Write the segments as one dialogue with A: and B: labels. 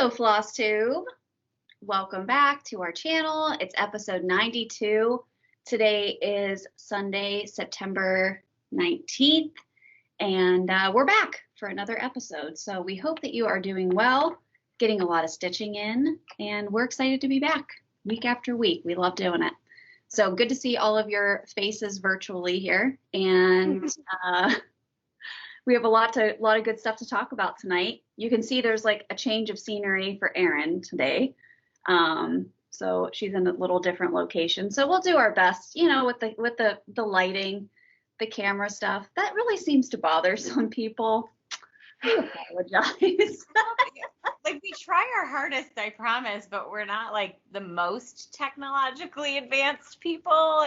A: Hello, Flosstube. Welcome back to our channel. It's episode 92. Today is Sunday, September 19th, and we're back for another episode. So we hope that you are doing well, getting a lot of stitching in, and we're excited to be back week after week. We love doing it. So good to see all of your faces virtually here, and we have a lot of good stuff to talk about tonight. You can see there's like a change of scenery for Erin today. So she's in a little different location. So we'll do our best, you know, with the lighting, the camera stuff. That really seems to bother some people. I apologize.
B: Like, we try our hardest, I promise, but we're not like the most technologically advanced people.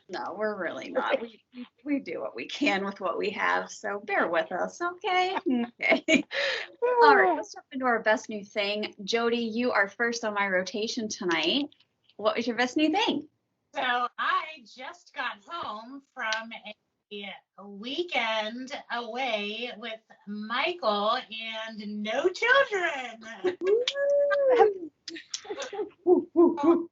A: No, we're really not. We do what we can with what we have, so bear with us, okay? Okay. All right, let's jump into our best new thing. Jody, you are first on my rotation tonight. What was your best new thing?
C: So I just got home from a weekend away with Michael and no children.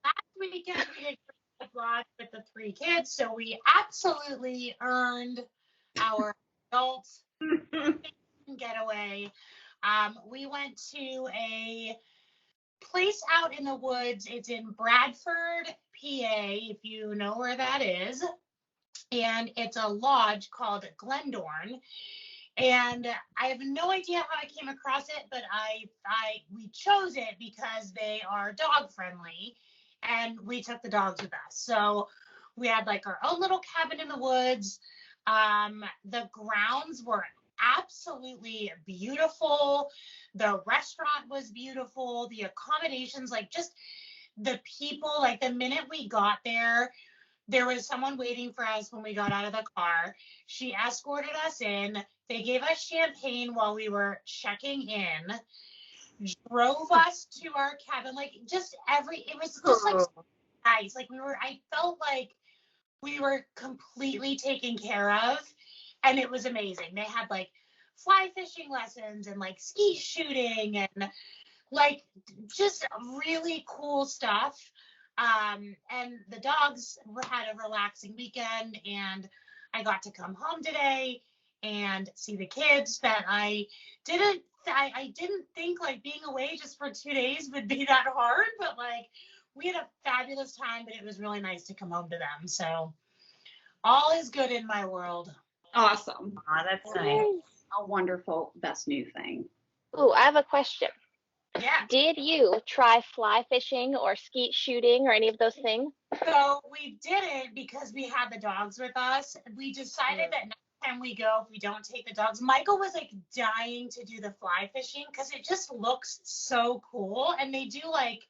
C: Last weekend we did a vlog with the 3 kids, so we absolutely earned our adult getaway. We went to a place out in the woods. It's in Bradford, PA, if you know where that is. And it's a lodge called Glendorn. And I have no idea how I came across it, but we chose it because they are dog friendly, and we took the dogs with us. So we had like our own little cabin in the woods. The grounds were absolutely beautiful. The restaurant was beautiful. The accommodations, like just the people, like the minute we got there was someone waiting for us when we got out of the car. She escorted us in. They gave us champagne while we were checking in, drove us to our cabin, like just it was just like nice. Like I felt like we were completely taken care of, and it was amazing. They had like fly fishing lessons and like ski shooting and like just really cool stuff. And the dogs had a relaxing weekend, and I got to come home today and see the kids that I didn't think like being away just for 2 days would be that hard, but like we had a fabulous time, but it was really nice to come home to them. So all is good in my world.
A: Awesome.
B: Oh, that's nice.
A: A wonderful best new thing.
D: Ooh, I have a question.
C: Yeah.
D: Did you try fly fishing or skeet shooting or any of those things?
C: So we didn't because we had the dogs with us. We decided that next time we go, if we don't take the dogs, Michael was like dying to do the fly fishing because it just looks so cool. And they do like,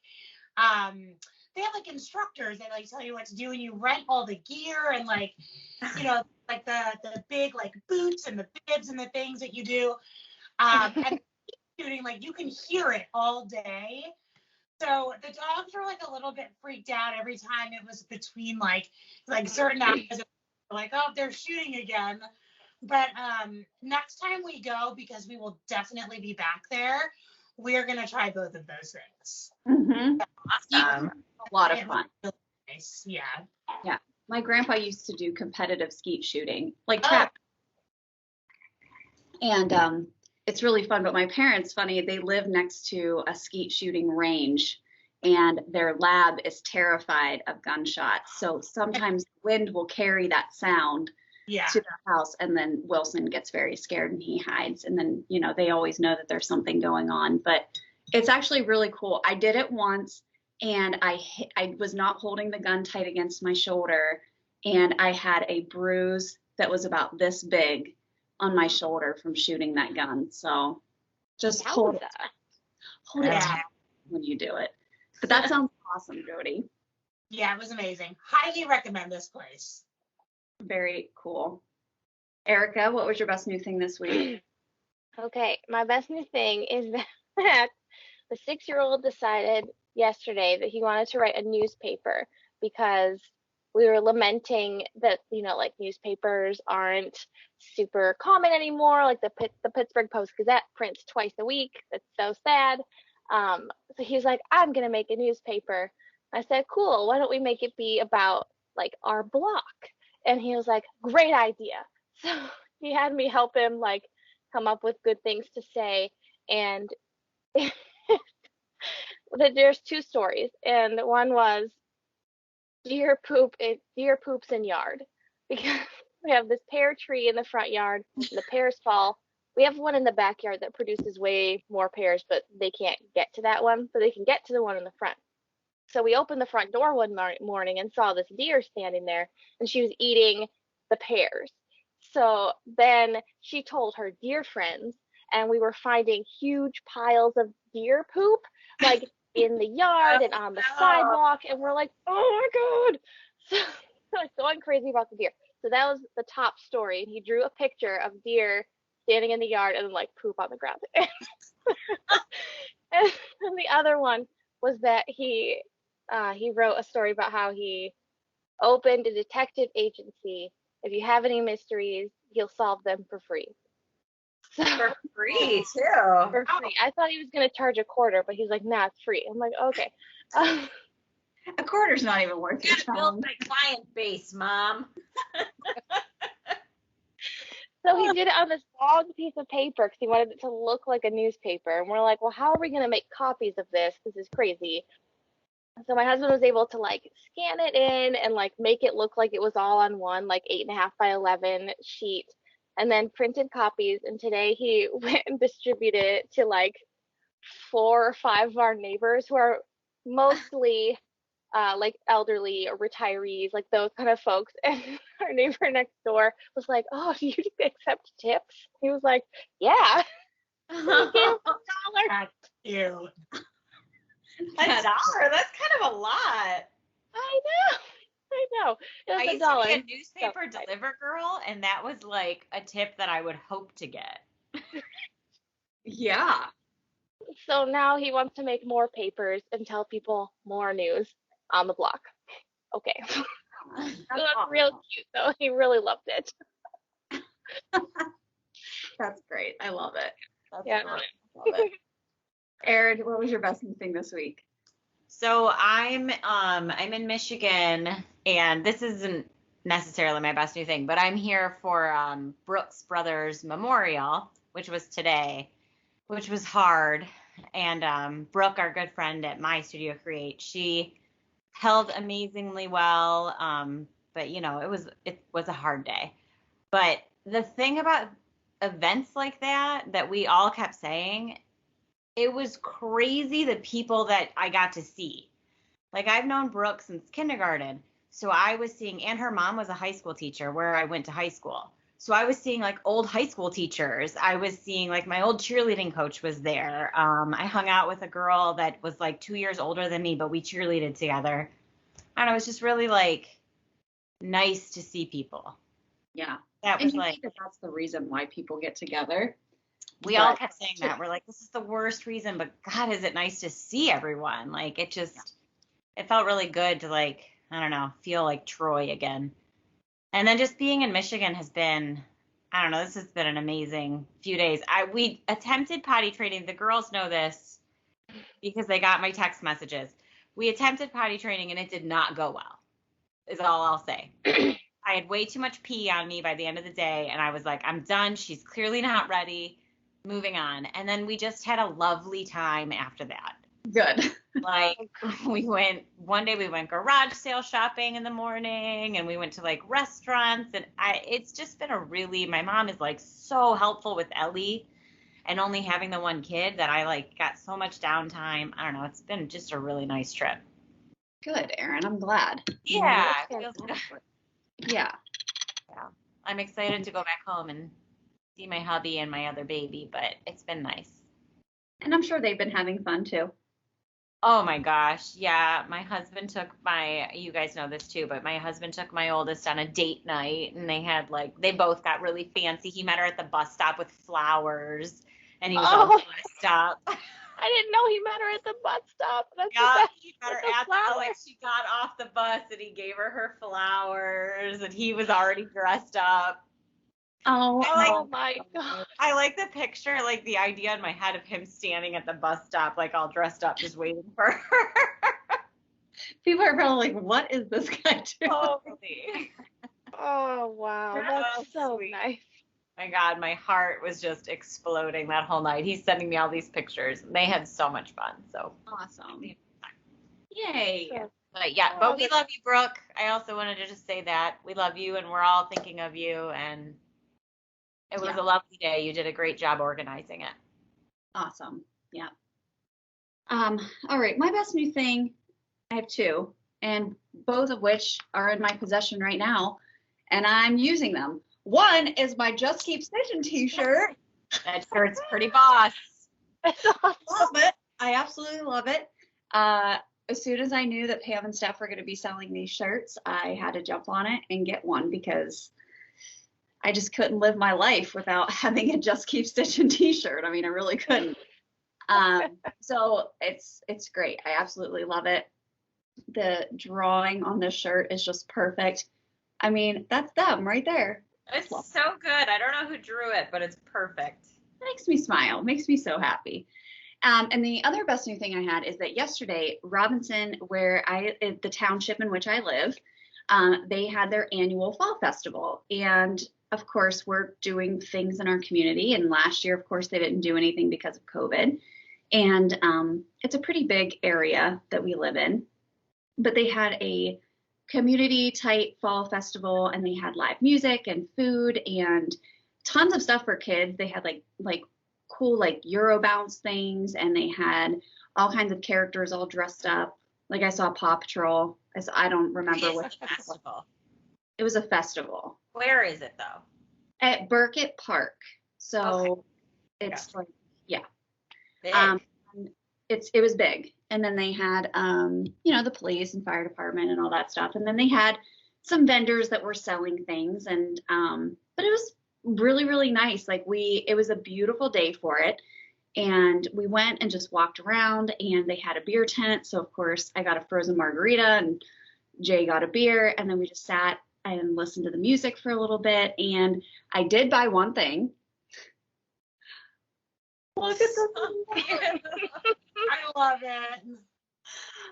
C: they have like instructors that like tell you what to do, and you rent all the gear and like, you know, like the big like boots and the bibs and the things that you do. And shooting, like you can hear it all day. So the dogs were like a little bit freaked out every time it was between like certain hours, like, oh, they're shooting again. But next time we go, because we will definitely be back there, we're gonna try both of those things.
A: Mm-hmm.
B: Awesome.
A: A lot of fun.
C: Really nice. Yeah.
A: Yeah. My grandpa used to do competitive skeet shooting, like trap. And it's really fun, but my parents, funny, they live next to a skeet shooting range, and their lab is terrified of gunshots. So sometimes the wind will carry that sound to the house, and then Wilson gets very scared and he hides. And then, you know, they always know that there's something going on, but it's actually really cool. I did it once, and I was not holding the gun tight against my shoulder, and I had a bruise that was about this big on my shoulder from shooting that gun. So just hold it tight when you do it. But that sounds awesome, Jody.
C: Yeah, it was amazing. Highly recommend this place.
A: Very cool. Erica, what was your best new thing this week?
D: Okay, my best new thing is that the 6-year-old decided yesterday that he wanted to write a newspaper because we were lamenting that, like newspapers aren't super common anymore. Like the Pittsburgh Post-Gazette prints twice a week. That's so sad. So he's like, I'm gonna make a newspaper. I said, cool. Why don't we make it be about like our block? And he was like, great idea. So he had me help him like come up with good things to say. And there's two stories, and one was deer poops in yard, because we have this pear tree in the front yard and the pears fall. We have one in the backyard that produces way more pears, but they can't get to that one, but they can get to the one in the front. So we opened the front door one morning and saw this deer standing there, and she was eating the pears. So then she told her deer friends, and we were finding huge piles of deer poop, like in the yard and on the sidewalk, and we're like, oh my God. So like going crazy about the deer. So that was the top story. And he drew a picture of deer standing in the yard and like poop on the ground. And the other one was that he wrote a story about how he opened a detective agency. If you have any mysteries, he'll solve them for free. So,
B: For free too.
D: For free. I thought he was going to charge a quarter, but he's like, nah, it's free. I'm like, okay.
A: A quarter's not even worth your time.
B: Build my client base, Mom.
D: So he did it on this long piece of paper because he wanted it to look like a newspaper. And we're like, well, how are we going to make copies of this? This is crazy. So my husband was able to like scan it in and like make it look like it was all on one like 8.5 by 11 sheet, and then printed copies. And today he went and distributed it to like 4 or 5 of our neighbors who are mostly like elderly or retirees, like those kind of folks. And our neighbor next door was like, oh, do you accept tips? He was like, yeah. He gave him $1.
C: That's cute.
B: $1? That's kind of a lot.
D: I know. It was
B: I
D: $1.
B: used to be a newspaper deliver girl, and that was like a tip that I would hope to get.
A: Yeah.
D: So now he wants to make more papers and tell people more news on the block. Okay. It was real cute, though. He really loved it.
A: That's great. I love it. That's
D: Yeah.
A: great. I love it. Erin, what was your best new thing this week?
B: So I'm in Michigan, and this isn't necessarily my best new thing, but I'm here for Brooks Brothers Memorial, which was today, which was hard. And Brooke, our good friend at My Studio Create, she held amazingly well. But it was a hard day. But the thing about events like that we all kept saying, it was crazy the people that I got to see. Like, I've known Brooke since kindergarten. So I was seeing, and her mom was a high school teacher where I went to high school. So I was seeing like old high school teachers. I was seeing like my old cheerleading coach was there. I hung out with a girl that was like 2 years older than me, but we cheerleaded together. And it was just really like nice to see people.
A: Yeah.
B: That
A: And
B: was
A: you
B: like,
A: think that that's the reason why people get together.
B: we all kept saying that. We're like, this is the worst reason, but God, is it nice to see everyone? Like, it felt really good to like, I don't know, feel like Troy again. And then just being in Michigan has been, I don't know, this has been an amazing few days. We attempted potty training. The girls know this because they got my text messages. We attempted potty training and it did not go well, is all I'll say. I had way too much pee on me by the end of the day, and I was like, I'm done. She's clearly not ready. Moving on. And then we just had a lovely time after that.
A: Good.
B: Like, one day we went garage sale shopping in the morning, and we went to like restaurants, and it's just been my mom is like so helpful with Ellie, and only having the one kid that I like got so much downtime. I don't know. It's been just a really nice trip.
A: Good, Erin. I'm glad.
B: Yeah.
D: Yeah,
B: It feels good.
A: Yeah.
B: Yeah. I'm excited to go back home and see my hubby and my other baby, but it's been nice.
A: And I'm sure they've been having fun too.
B: Oh my gosh. Yeah. My husband you guys know this too, but my husband took my oldest on a date night, and they both got really fancy. He met her at the bus stop with flowers, and he was all dressed up.
D: I didn't know he met her at the bus stop. That's the
B: Yeah,
D: best.
B: he met her
D: With the
B: at the, like,
D: flowers.
B: she got off the bus and he gave her flowers and he was already dressed up.
A: Oh,
B: I like,
D: Oh my god.
B: I like the picture, like the idea in my head of him standing at the bus stop, like all dressed up, just waiting for her.
A: people are probably like, what is this guy doing?
B: Totally.
D: Oh wow. That's
B: Oh,
D: so
B: sweet.
D: nice.
B: My God, my heart was just exploding that whole night. He's sending me all these pictures. They had so much fun. So
A: Awesome. Yay.
D: So,
B: But yeah,
D: Oh,
B: but we
D: but-
B: love you, Brooke. I also wanted to just say that we love you and we're all thinking of you. And it was
A: Yeah.
B: a lovely day. You did a great job organizing it.
A: Awesome. Yeah. All right. My best new thing, I have two, and both of which are in my possession right now, and I'm using them. One is my Just Keep Stitching t-shirt.
B: That shirt's pretty boss.
D: That's awesome.
A: Love it. I absolutely love it. As soon as I knew that Pam and Steph were going to be selling these shirts, I had to jump on it and get one because I just couldn't live my life without having a Just Keep Stitching t-shirt. I mean, I really couldn't. So it's great. I absolutely love it. The drawing on this shirt is just perfect. I mean, that's them right there.
B: It's so good. I don't know who drew it, but it's perfect.
A: Makes me smile, makes me so happy. And the other best new thing I had is that yesterday, Robinson, the township in which I live, they had their annual fall festival. And of course, we're doing things in our community. And last year, of course, they didn't do anything because of COVID. And it's a pretty big area that we live in. But they had a community type fall festival, and they had live music and food and tons of stuff for kids. They had like cool like Euro bounce things, and they had all kinds of characters all dressed up. Like I saw Paw Patrol. I don't remember
B: It's
A: which
B: a festival.
A: It was a festival
B: Where is it though?
A: at Burkett Park. So
B: Okay.
A: it's
B: Gotcha.
A: like, yeah.
B: Big.
A: It was big. And then they had the police and fire department and all that stuff. And then they had some vendors that were selling things, and but it was really, really nice. Like it was a beautiful day for it. And we went and just walked around, and they had a beer tent. So of course I got a frozen margarita and Jay got a beer, and then we just sat and listened to the music for a little bit. And I did buy one thing. Look at this.
C: I love it.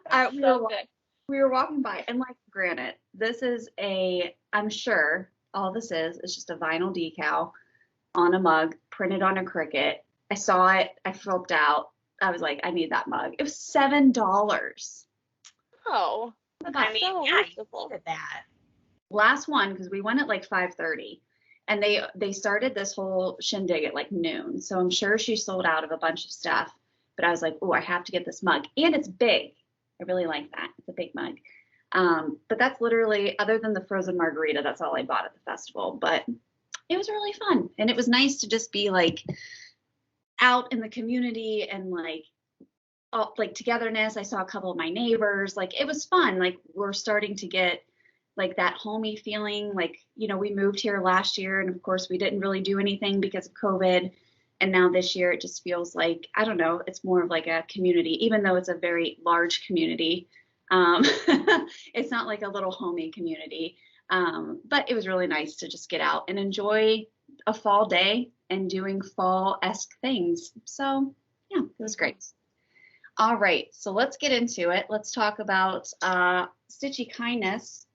D: That's so good.
A: We were walking by, and like, granted, this is I'm sure all this is just a vinyl decal on a mug printed on a Cricut. I saw it, I flipped out. I was like, I need that mug. It was $7.
D: Oh,
B: I mean,
D: so
B: yeah,
D: reasonable.
B: you did that.
A: Last one, because we went at like 5:30, and they started this whole shindig at like noon. So I'm sure she sold out of a bunch of stuff. But I was like, oh, I have to get this mug, and it's big. I really like that. It's a big mug. But that's literally, other than the frozen margarita, that's all I bought at the festival. But it was really fun, and it was nice to just be like out in the community and like togetherness. I saw a couple of my neighbors. Like, it was fun. Like, we're starting to get like that homey feeling. Like, we moved here last year, and of course we didn't really do anything because of COVID. And now this year it just feels like, I don't know, it's more of like a community, even though it's a very large community. It's not like a little homey community. But it was really nice to just get out and enjoy a fall day and doing fall-esque things. So yeah, it was great. All right, so let's get into it. Let's talk about Stitchy Kindness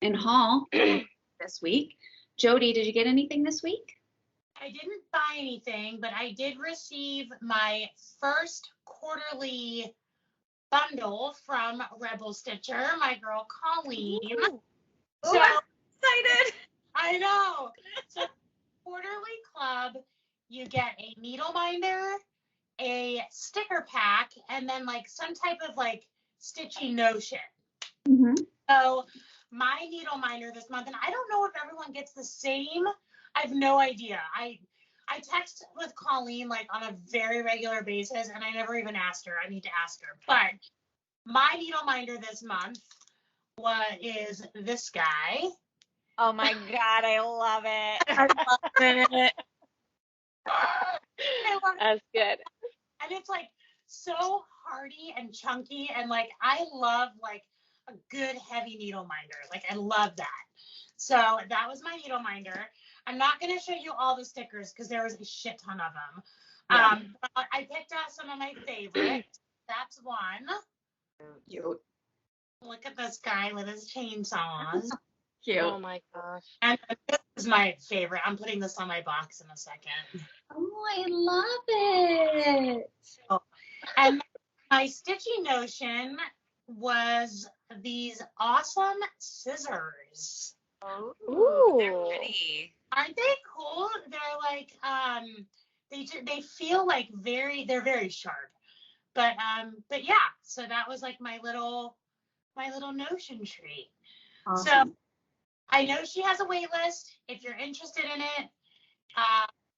A: in haul this week. Jody, did you get anything this week?
C: I didn't buy anything, but I did receive my first quarterly bundle from Rebel Stitcher, my girl Colleen.
B: Ooh.
C: So
B: I'm excited.
C: I know. So quarterly club, you get a needle minder, a sticker pack, and then like some type of like stitchy notion.
A: Mm-hmm.
C: So my needle minder this month, and I don't know if everyone gets the same. I have no idea. I text with Colleen like on a very regular basis, and I never even asked her. I need to ask her. But my needle minder this month is this guy.
B: Oh my God, I love it.
C: I love it.
D: That's good.
C: And it's like so hardy and chunky, and like I love like a good heavy needle minder. Like I love that. So that was my needle minder. I'm not going to show you all the stickers because there was a shit ton of them.
A: Yeah.
C: But I picked out some of my favorites. That's one.
A: Cute.
C: Look at this guy with his chainsaws.
A: Cute.
D: Oh my gosh.
C: And this is my favorite. I'm putting this on my box in a second.
A: Oh, I love it.
C: And my stitchy notion was these awesome scissors.
B: Oh, they're
D: Ooh.
B: pretty.
C: Aren't they cool? They're like they feel like they're very sharp. But yeah, so that was like my little notion treat.
A: Awesome.
C: So I know she has a wait list. If you're interested in it,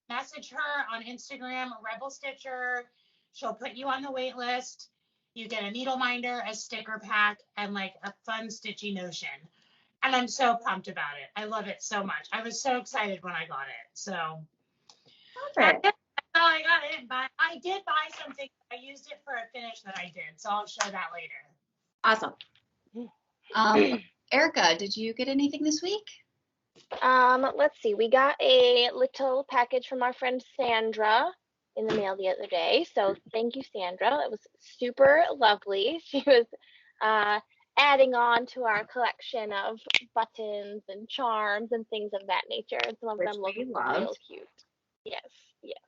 C: message her on Instagram, Rebel Stitcher. She'll put you on the wait list. You get a needle minder, a sticker pack, and like a fun stitchy notion. And I'm so pumped about it. I love it so much. I was so excited when I got it. So
A: Perfect.
C: that's how I got it. But I did buy something. I used it for a finish that I did. So I'll show that later.
A: Awesome. Erica, did you get anything this week?
D: Let's see. We got a little package from our friend Sandra in the mail the other day. So thank you, Sandra. It was super lovely. She was adding on to our collection of buttons and charms and things of that nature. And some of
A: Which
D: them look
A: we
D: real
A: love.
D: cute. Yes, yes.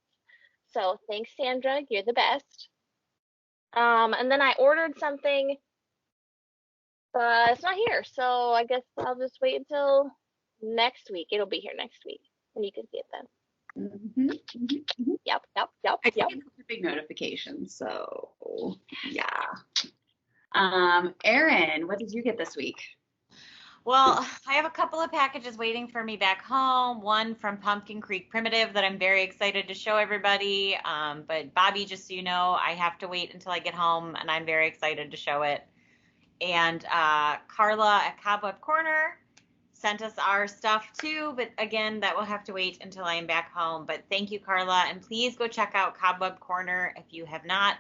D: So thanks, Sandra. You're the best. And then I ordered something, but it's not here. So I guess I'll just wait until next week. It'll be here next week, and you can see it then. Yep.
A: I get the big notifications, so yeah. Erin, what did you get this week?
B: Well, I have a couple of packages waiting for me back home. One from Pumpkin Creek Primitive that I'm very excited to show everybody. But Bobby, just so you know, I have to wait until I get home, and I'm very excited to show it. And Carla at Cobweb Corner sent us our stuff too, but again, that will have to wait until I am back home. But thank you, Carla, and please go check out Cobweb Corner if you have not.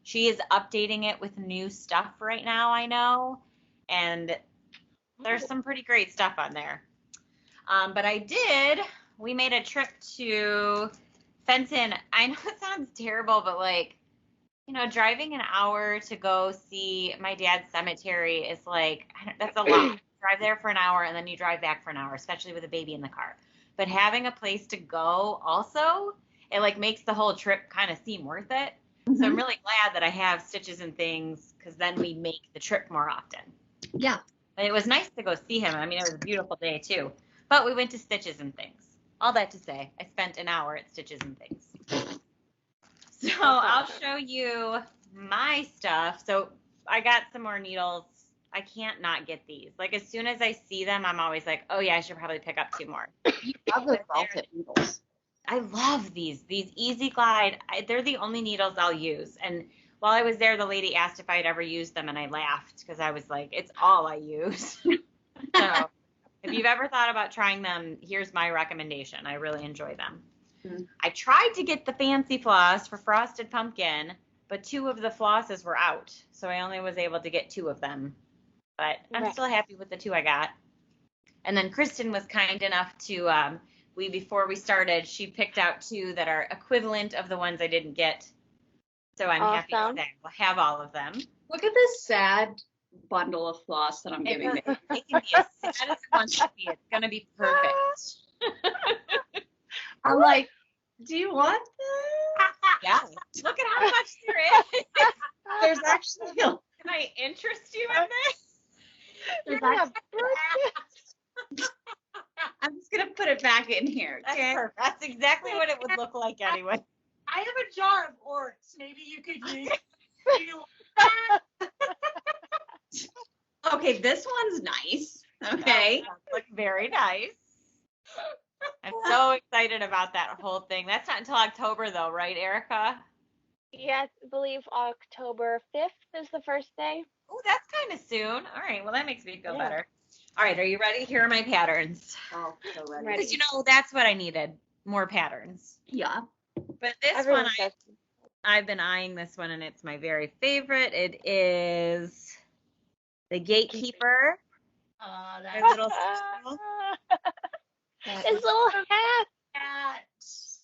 B: She is updating it with new stuff right now, I know, and there's some pretty great stuff on there. But we made a trip to Fenton. I know it sounds terrible, but like, you know, driving an hour to go see my dad's cemetery is like, that's a lot. Drive there for an hour and then you drive back for an hour, especially with a baby in the car. But having a place to go also, it like makes the whole trip kind of seem worth it. So I'm really glad that I have Stitches and Things because then we make the trip more often.
A: Yeah.
B: But it was nice to go see him. I mean, it was a beautiful day too. But we went to Stitches and Things. All that to say, I spent an hour at Stitches and Things. So I'll show you my stuff. So I got some more needles. I can't not get these. Like as soon as I see them, I'm always like, oh yeah, I should probably pick up 2 more.
A: You love those ball tip needles.
B: I love these Easy Glide. They're the only needles I'll use. And while I was there, the lady asked if I'd ever used them, and I laughed because I was like, it's all I use. So if you've ever thought about trying them, here's my recommendation. I really enjoy them. I tried to get the fancy floss for Frosted Pumpkin, but 2 of the flosses were out, so I only was able to get 2 of them. But I'm still happy with the 2 I got. And then Kristen was kind enough to, before we started, she picked out 2 that are equivalent of the ones I didn't get. So I'm happy with that. We'll have all of them.
A: Look at this sad bundle of floss that I'm giving.
B: It can be as sad as it wants to be. It's going to be perfect.
A: I'm like, do you want this?
B: Yeah. Look at how much there is.
A: There's actually
B: Can I interest you in this?
A: there's I'm just gonna put it back in here.
B: That's
A: Okay.
B: perfect. That's exactly what it would look like anyway.
C: I have a jar of orts. Maybe you could use.
A: Okay, this one's nice. Okay.
B: Look very nice. I'm so excited about that whole thing. That's not until October though, right, Erica?
D: Yes, I believe October 5th is the first day.
B: Oh, that's kind of soon. All right, well, that makes me feel better. All right, are you ready? Here are my patterns.
A: Oh, so ready.
D: Ready.
B: Because, you know, that's what I needed, more patterns.
A: Yeah.
B: But this
D: Everyone
B: one,
D: says
B: I've been eyeing this one, and it's my very favorite. It is the Gatekeeper.
C: Oh,
B: My
C: that's
B: little sister.
D: His little hat.
C: cat.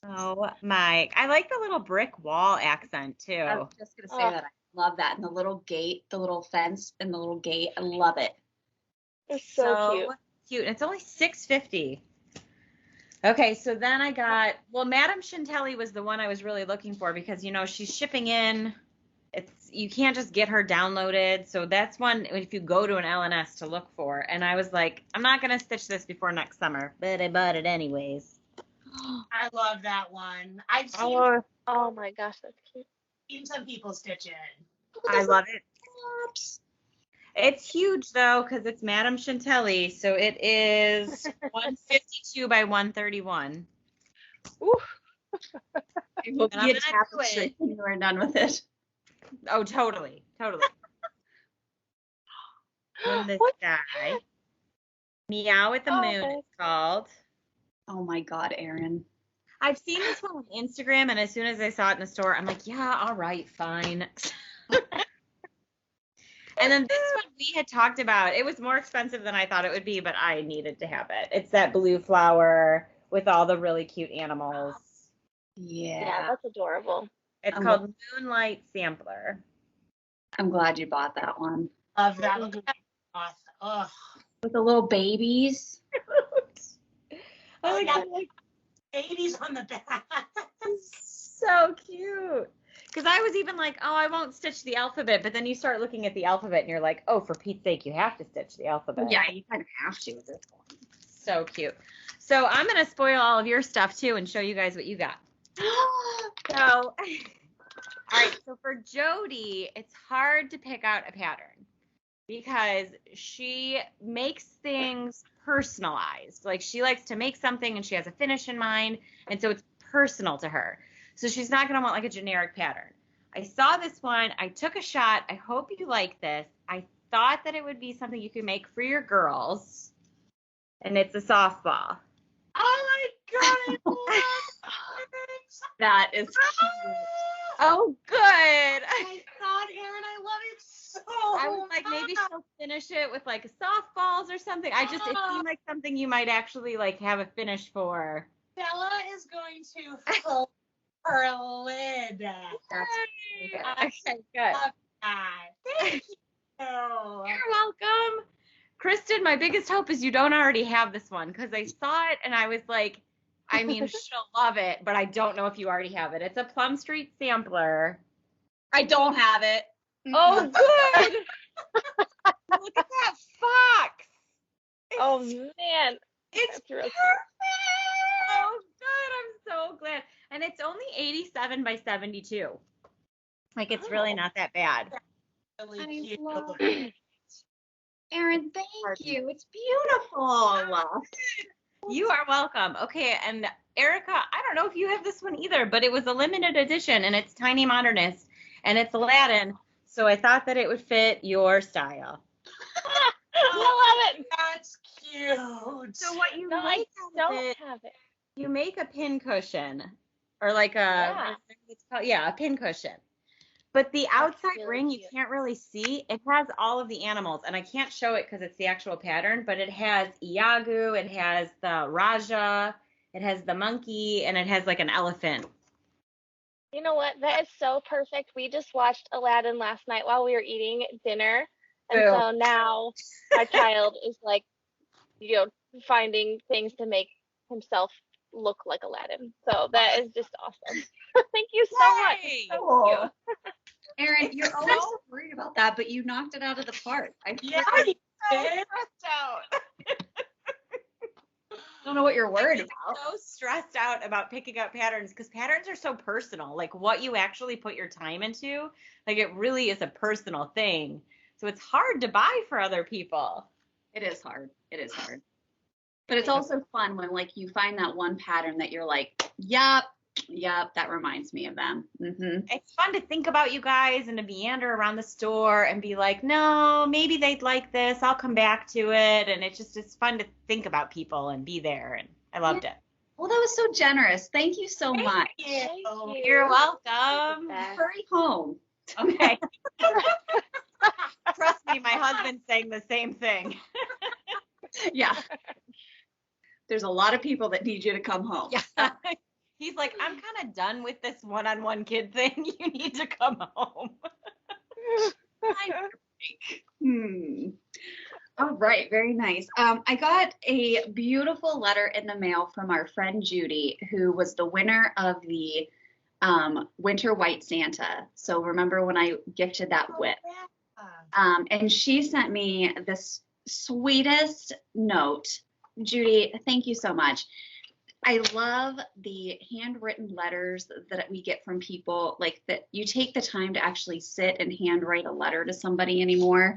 B: Oh my! I like the little brick wall accent
A: I
B: too.
A: was just gonna say
D: Oh.
A: that. I love that. And the little gate, the little fence and the little gate. I love it.
D: It's so cute.
B: And it's only $6.50. Okay, so then I got, well, Madame Chantilly was the one I was really looking for because, you know, she's shipping in. You can't just get her downloaded. So that's one if you go to an LNS to look for. And I was like, I'm not going to stitch this before next summer, but I bought it anyways.
C: I love that one. I've
D: Oh my gosh, that's cute.
C: seen some people stitch it.
B: I love it. It's huge though because it's Madame Chantilly, so it is 152 by 131.
D: Ooh.
A: I hope
B: And I'm
A: you
B: gonna
A: tap
B: do
A: the
B: it.
A: string when you are done with it.
B: Oh, totally. In the
D: What?
B: sky. Meow at the
D: Oh,
B: Moon,
D: okay.
B: it's called.
A: Oh my God, Erin.
B: I've seen this one on Instagram, and as soon as I saw it in the store, I'm like, yeah, all right, fine. And then this one we had talked about. It was more expensive than I thought it would be, but I needed to have it. It's that blue flower with all the really cute animals.
D: Yeah,
A: Yeah.
D: that's adorable.
B: It's
A: I'm
B: called Moonlight Sampler.
A: I'm glad you bought that one.
C: Love that. Look at that cloth. Ugh.
A: With the little babies.
B: I like
C: yeah.
B: that. Like,
C: Babies on the back.
B: so cute. Because I was even like, oh, I won't stitch the alphabet. But then you start looking at the alphabet and you're like, oh, for Pete's sake, you have to stitch the alphabet.
A: Yeah, you kind of have to with this one.
B: So cute. So I'm going to spoil all of your stuff too and show you guys what you got. So, all right. So for Jody, it's hard to pick out a pattern because she makes things personalized. Like she likes to make something and she has a finish in mind. And so it's personal to her. So she's not going to want like a generic pattern. I saw this one. I took a shot. I hope you like this. I thought that it would be something you could make for your girls. And it's a softball.
C: Oh my God. I love it.
A: That is cute.
B: Oh, good.
C: My God, Erin, I love it so
B: I was like, maybe she'll finish it with like softballs or something. It seemed like something you might actually like have a finish for.
C: Bella is going to fill her lid.
B: Okay, good.
C: Love that. Thank you.
B: You're welcome. Kristen, my biggest hope is you don't already have this one because I saw it and I was like, I mean, she'll love it, but I don't know if you already have it. It's a Plum Street sampler.
A: I don't have it.
B: Oh, good. Look at that fox.
D: Oh man,
B: It's
D: that's real
B: perfect. Oh, good. I'm so glad. And it's only 87 by 72. Like, it's really not that bad.
C: Really
A: I
C: cute.
A: love it. Erin, thank you. It's beautiful.
B: You are welcome. Okay, and Erica, I don't know if you have this one either, but it was a limited edition, and it's Tiny Modernist, and it's Aladdin, so I thought that it would fit your style.
D: I love it.
C: That's cute.
B: So what you
D: No, I
B: make out of
D: don't
B: it,
D: have it.
B: you make a pin cushion, or like
D: Yeah.
B: a pin cushion. But the outside
D: really
B: ring, you
D: cute.
B: can't really see. It has all of the animals, and I can't show it because it's the actual pattern, but it has Iago, it has the Raja, it has the monkey, and it has like an elephant.
D: You know what? That is so perfect. We just watched Aladdin last night while we were eating dinner. And
B: Boo.
D: so now my child is like, finding things to make himself look like Aladdin. So that is just awesome. Thank you so much.
B: Yay!
D: So
A: Cool.
D: cute.
A: Erin,
B: It's
A: you're always
B: so-
A: so worried about that, but you knocked it out of the park. I
C: Yeah,
A: freaking
C: you
B: So
C: did.
B: stressed out.
A: don't know what you're worried
B: I'm
A: about.
B: so stressed out about picking up patterns because patterns are so personal. Like what you actually put your time into, like it really is a personal thing. So it's hard to buy for other people.
A: It is hard. It is hard. But it's also fun when like you find that one pattern that you're like, yep, that reminds me of them. Mm-hmm.
B: It's fun to think about you guys and to meander around the store and be like, no, maybe they'd like this. I'll come back to it. And it's fun to think about people and be there. And I loved it.
A: Well, that was so generous. Thank you so much.
C: Thank
D: Thank you.
B: You're welcome.
D: Best.
A: Hurry home.
B: Okay. Trust me, my husband's saying the same thing.
A: Yeah. There's a lot of people that need you to come home.
B: Yeah. He's like, I'm kind of done with this one-on-one kid thing. You need to come home.
A: All right, very nice. I got a beautiful letter in the mail from our friend Judy, who was the winner of the Winter White Santa. So remember when I gifted that whip? And she sent me this sweetest note. Judy, thank you so much. I love the handwritten letters that we get from people, like that you take the time to actually sit and handwrite a letter to somebody anymore.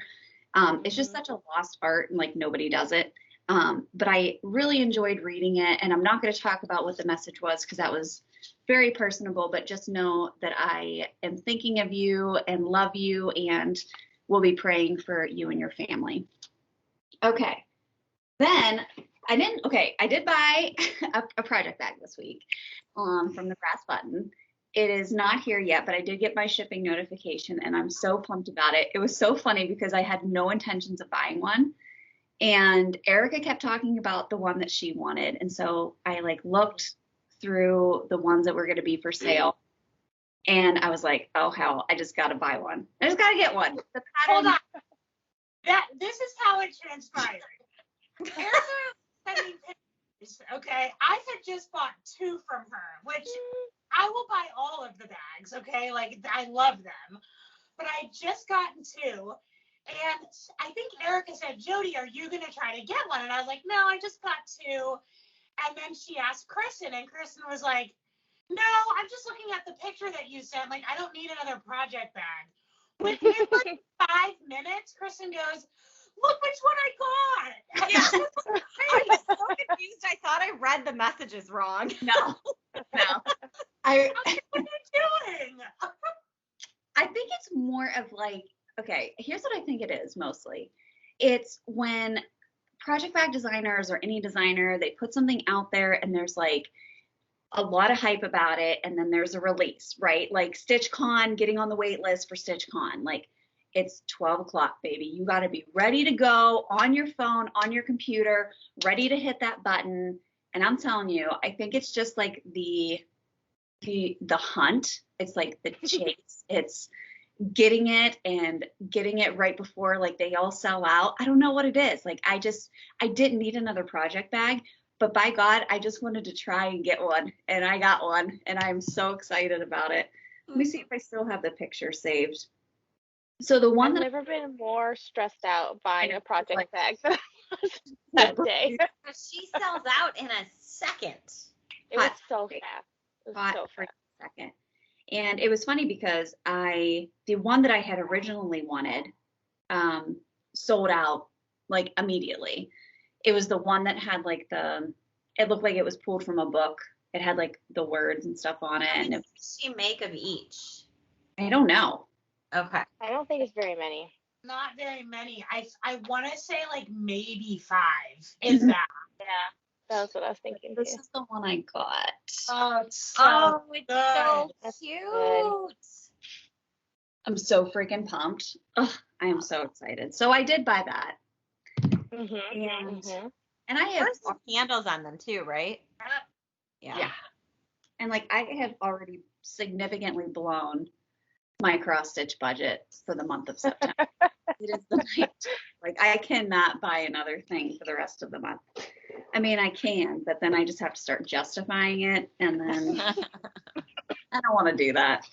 A: It's just such a lost art, and like nobody does it. But I really enjoyed reading it, and I'm not going to talk about what the message was because that was very personable, but just know that I am thinking of you and love you, and we'll be praying for you and your family. Okay. Then I did buy a project bag this week from the Brass Button. It is not here yet, but I did get my shipping notification, and I'm so pumped about it. It was so funny because I had no intentions of buying one, and Erica kept talking about the one that she wanted, and so I like looked through the ones that were going to be for sale, and I was like, oh hell, I just got to buy one. I just got to get one. The pattern.
C: Hold on. This is how it transpired. Erica sent me pictures, okay? I had just bought 2 from her, which I will buy all of the bags, okay? Like, I love them. But I just gotten 2. And I think Erica said, Jody, are you going to try to get one? And I was like, no, I just got 2. And then she asked Kristen, and Kristen was like, no, I'm just looking at the picture that you sent. Like, I don't need another project bag. Within like 5 minutes, Kristen goes, look which one I got.
B: Yeah. I was so confused. I thought I read the messages wrong.
A: No.
C: What are you doing?
A: I think it's more of like, okay, here's what I think it is mostly. It's when project bag designers or any designer, they put something out there and there's like a lot of hype about it, and then there's a release, right? Like StitchCon, getting on the wait list for StitchCon. Like, it's 12 o'clock, baby. You got to be ready to go on your phone, on your computer, ready to hit that button. And I'm telling you, I think it's just like the hunt. It's like the chase. It's getting it right before like they all sell out. I don't know what it is. Like I didn't need another project bag, but by God, I just wanted to try and get one, and I got one, and I'm so excited about it. Let me see if I still have the picture saved. So the one
D: I've
A: that
D: never been more stressed out buying a project
A: like-
D: bag than that day.
B: She sells out in a second.
D: It was
A: Hot
D: so
A: take.
D: fast. It was
A: Hot
D: so
A: for
D: fast.
A: a second. And it was funny because the one that I had originally wanted sold out like immediately. It was the one that had like it looked like it was pulled from a book. It had like the words and stuff on it.
B: How
A: And
B: many does she make of each?
A: I don't know.
B: Okay.
D: I don't think it's very many.
C: Not very many. I want to say like maybe 5. Is that?
D: Yeah, that was what I was thinking
A: This
D: too.
A: is the one I got.
C: Oh, it's so
B: it's
C: good.
B: so
D: That's
B: cute.
D: good.
A: I'm so freaking pumped. Ugh, I am so excited. So I did buy that.
D: Mhm.
A: And I have
B: There's some handles on them too, right?
A: yeah. And like I have already significantly blown my cross stitch budget for the month of September. It is the night. Like I cannot buy another thing for the rest of the month. I mean, I can, but then I just have to start justifying it, and then I don't want to do that.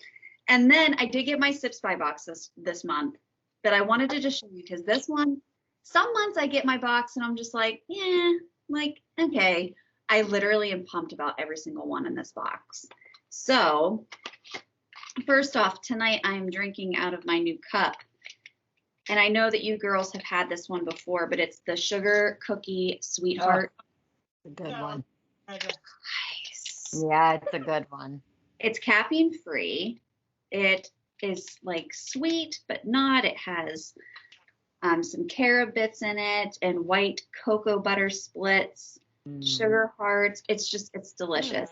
A: And then I did get my Sips by box this month, but I wanted to just show you because this one, some months I get my box and I'm just like, yeah, like, okay. I literally am pumped about every single one in this box. So first off, tonight I'm drinking out of my new cup. And I know that you girls have had this one before, but it's the Sugar Cookie Sweetheart.
B: A good
C: No.
B: one.
A: Nice.
B: Yeah, it's a good one.
A: It's caffeine free. It is like sweet, but not. It has some carob bits in it and white cocoa butter splits. sugar hearts. It's delicious.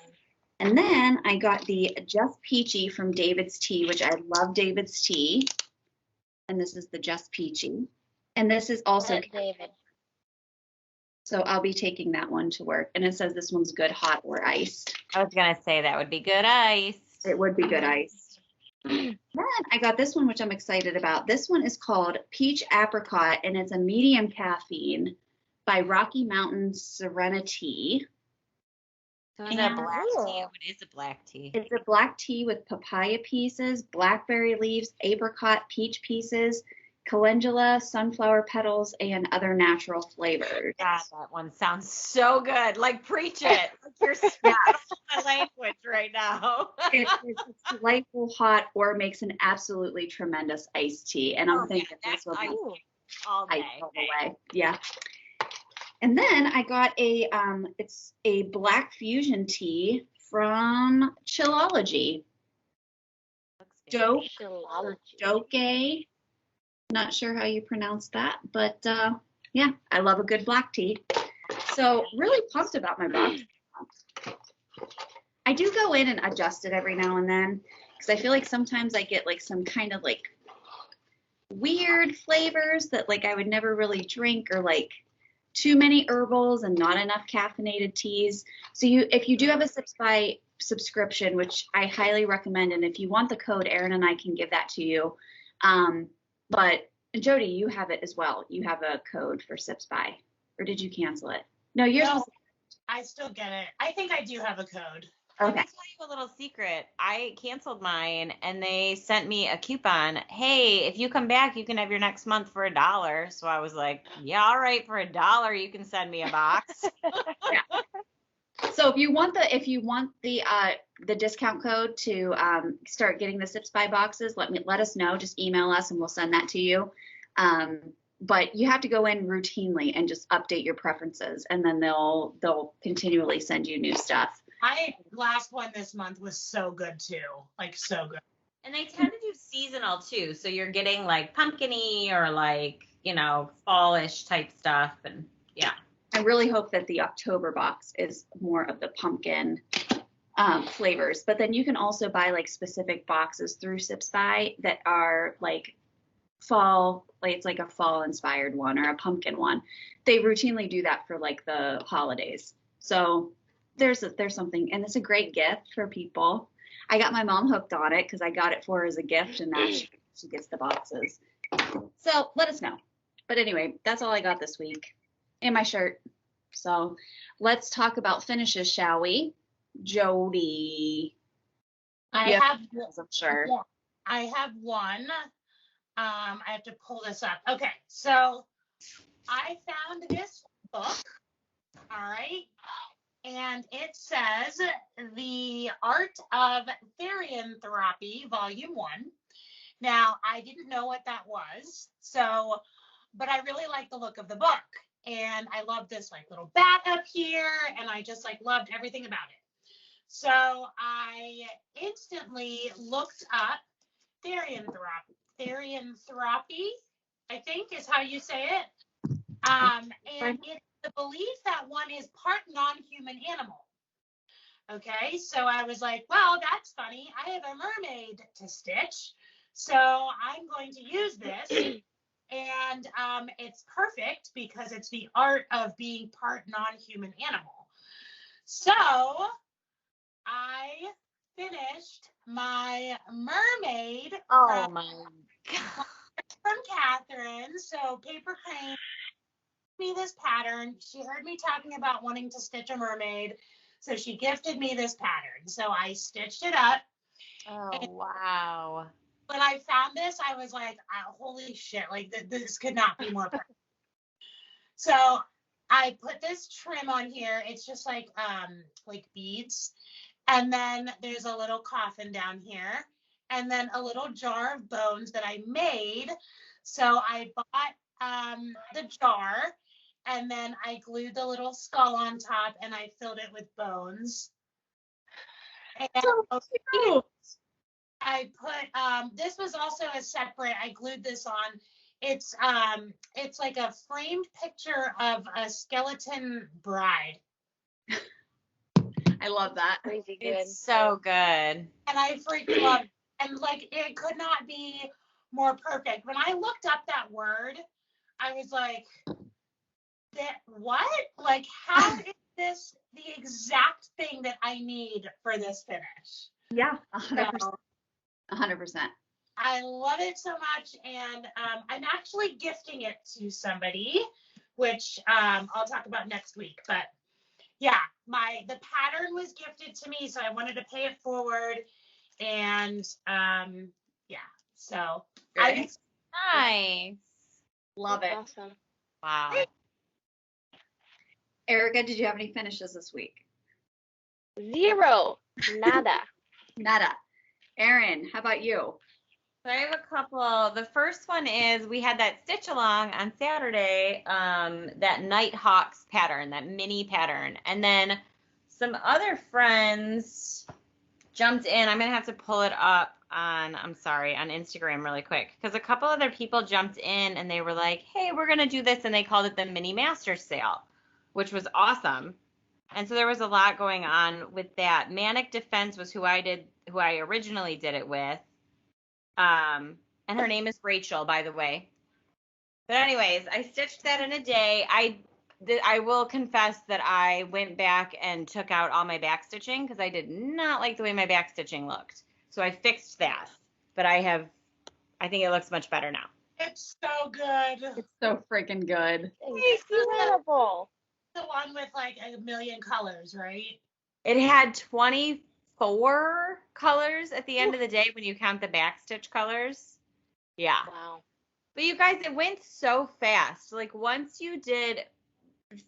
A: And then I got the Just Peachy from David's Tea, which I love David's Tea. And this is the Just Peachy. And this is also
D: David.
A: So I'll be taking that one to work. And it says this one's good hot or iced.
B: I was going to say that would be good iced.
A: It would be good iced. Then I got this one, which I'm excited about. This one is called Peach Apricot, and it's a medium caffeine by Rocky Mountain Serenity.
B: So is that black tea? What is a black tea?
A: It's a black tea with papaya pieces, blackberry leaves, apricot, peach pieces, calendula, sunflower petals, and other natural flavors.
B: God, that one sounds so good. Like, preach it. Like, you're speaking my language right now.
A: It's delightful hot, or makes an absolutely tremendous iced tea. And I'm thinking this will be
B: all day.
A: All the way. Yeah. And then I got it's a black fusion tea from Chillology. Doke. Not sure how you pronounce that, but yeah, I love a good black tea. So really pumped about my box. I do go in and adjust it every now and then because I feel like sometimes I get like some kind of like weird flavors that like I would never really drink, or like too many herbals and not enough caffeinated teas. So if you do have a Sips by subscription, which I highly recommend, and if you want the code, Erin and I can give that to you. But Jody, you have it as well. You have a code for Sips by, or did you cancel it? No,
C: I still get it. I think I do have a code.
B: Okay. Let me tell you a little secret. I canceled mine and they sent me a coupon. Hey, if you come back, you can have your next month for $1. So I was like, yeah, all right, for $1, you can send me a box.
A: Yeah. So if you want the discount code to start getting the Sips by boxes, let us know. Just email us and we'll send that to you. But you have to go in routinely and just update your preferences, and then they'll continually send you new stuff.
C: My last one this month was so good too, like so good.
B: And they tend to do seasonal too, so you're getting like pumpkin-y or like, fallish type stuff, and yeah.
A: I really hope that the October box is more of the pumpkin flavors, but then you can also buy like specific boxes through Sips by that are like fall, like it's like a fall inspired one or a pumpkin one. They routinely do that for like the holidays. So there's something, and it's a great gift for people. I got my mom hooked on it because I got it for her as a gift, and now she gets the boxes. So let us know. But anyway, that's all I got this week. And my shirt. So let's talk about finishes, shall we? Jody.
C: I have,
A: I'm sure.
C: Yeah, I have one. I have to pull this up. Okay, so I found this book. All right. And it says The Art of Therianthropy, Volume 1. Now, I didn't know what that was, but I really like the look of the book. And I love this like little bat up here, and I just like loved everything about it. So I instantly looked up Therianthropy, I think is how you say it. And it's the belief that one is part non-human animal. Okay, so I was like, well, that's funny. I have a mermaid to stitch, so I'm going to use this. And it's perfect because it's the art of being part non-human animal. So I finished my mermaid.
B: Oh my God.
C: From Catherine. So Paper Crane me this pattern. She heard me talking about wanting to stitch a mermaid, so she gifted me this pattern. So I stitched it up.
B: Oh, wow.
C: When I found this, I was like, oh, holy shit, like this could not be more perfect. So I put this trim on here. It's just like beads. And then there's a little coffin down here, and then a little jar of bones that I made. So I bought the jar, and then I glued the little skull on top, and I filled it with bones. And
A: So cute.
C: I put this was also a separate. I glued this on. It's like a framed picture of a skeleton bride.
A: I love that.
D: Crazy good.
B: It's so good.
C: And I freaking love it. And like, it could not be more perfect. When I looked up that word, I was like, that what? Like, how is this the exact thing that I need for this finish?
A: Yeah, 100%.
C: So,
A: 100%.
C: I love it so much, and I'm actually gifting it to somebody, which I'll talk about next week. But yeah, the pattern was gifted to me, so I wanted to pay it forward, and yeah, so
A: Great.
B: Nice.
A: Love it.
D: Awesome.
B: Wow.
A: Erica, did you have any finishes this week?
D: 0. Nada.
A: Nada. Erin, how about you?
B: So I have a couple. The first one is we had that stitch along on Saturday, that Nighthawks pattern, that mini pattern. And then some other friends jumped in. I'm going to have to pull it up on Instagram really quick. Because a couple other people jumped in and they were like, hey, we're going to do this. And they called it the Mini Master Sale, which was awesome. And so there was a lot going on with that. Manic Defense was who I originally did it with. And her name is Rachel, by the way. But anyways, I stitched that in a day. I will confess that I went back and took out all my back stitching because I did not like the way my back stitching looked. So I fixed that. But I think it looks much better now.
C: it's so good.
A: It's so freaking good.
D: Incredible.
C: The one with like a million colors, right?
B: It had 24 colors at the end of the day when you count the back stitch colors. Yeah.
D: Wow.
B: But you guys, it went so fast. Like once you did,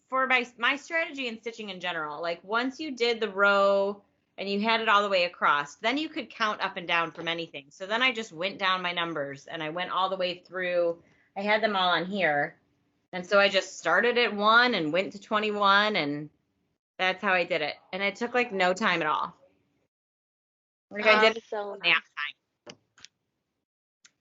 B: for my strategy in stitching in general, like once you did the row and you had it all the way across, then you could count up and down from anything. So then I just went down my numbers and I went all the way through. I had them all on here. And so I just started at 1 and went to 21, and that's how I did it. And it took like no time at all. Like I did it
D: So
B: nap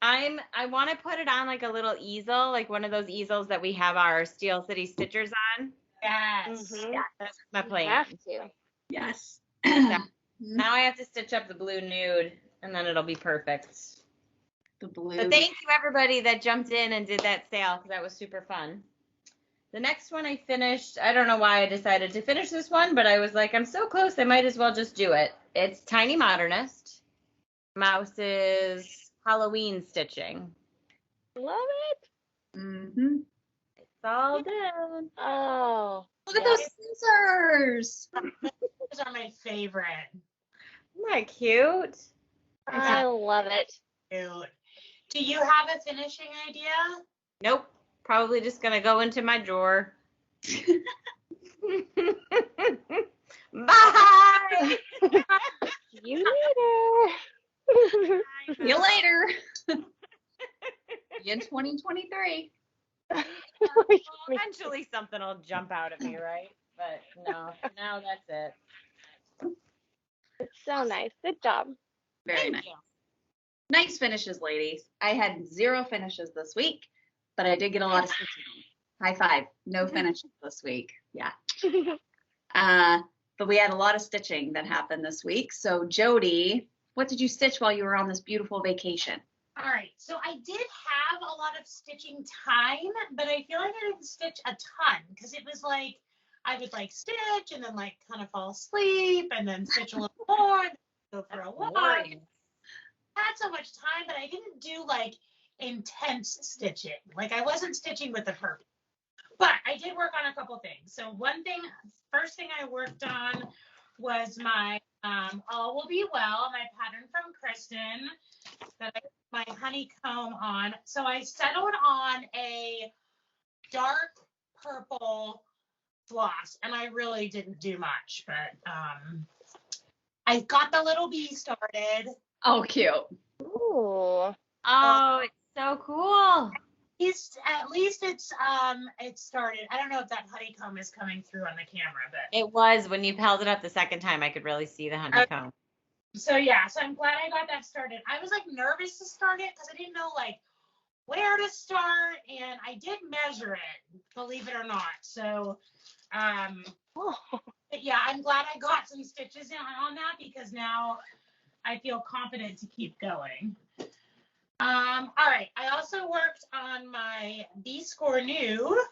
B: time. I want to put it on like a little easel, like one of those easels that we have our Steel City Stitchers on.
C: Yes.
D: Mhm.
B: Yeah, that's my
D: You
B: plan.
D: have to.
A: Yes.
B: Now I have to stitch up the blue nude, and then it'll be perfect.
A: The blue.
B: But thank you everybody that jumped in and did that sale, because that was super fun. The next one I finished, I don't know why I decided to finish this one, but I was like, I'm so close, I might as well just do it. It's Tiny Modernist. Mouse's Halloween stitching.
D: Love it.
A: Mm-hmm.
B: It's all done.
D: Oh.
A: Look at those scissors.
C: Those are my favorite.
B: Isn't that cute?
D: I love it.
C: Cute. Do you have a finishing idea?
B: Nope. Probably just going to go into my drawer. Bye.
D: You later.
A: See you later. In 2023.
B: Well, eventually something will jump out at me, right? But no, for now that's it.
D: It's so nice. Good job.
A: Very
B: Thank
A: nice.
B: you.
A: Nice finishes, ladies. I had 0 finishes this week, but I did get a lot of stitching. High five. No finishes this week. Yeah. But we had a lot of stitching that happened this week. So Jody, what did you stitch while you were on this beautiful vacation?
C: All right, so I did have a lot of stitching time, but I feel like I didn't stitch a ton because it was like I would like stitch and then like kind of fall asleep and then stitch a little more, and go for a walk. I had so much time, but I didn't do like intense stitching. Like I wasn't stitching with a purpose. But I did work on a couple things. So first thing I worked on was my All Will Be Well, my pattern from Kristen that I put my honeycomb on. So I settled on a dark purple floss, and I really didn't do much, but I got the little bee started.
A: Oh, cute.
D: Ooh.
B: Oh, it's so cool.
C: At least it's started. I don't know if that honeycomb is coming through on the camera, but
B: It was when you held it up the second time, I could really see the honeycomb.
C: so yeah, so I'm glad I got that started. I was like nervous to start it because I didn't know like where to start, and I did measure it, believe it or not. So
D: Oh.
C: yeah, I'm glad I got some stitches on that because now I feel confident to keep going. All right. I also worked on my B-Score New,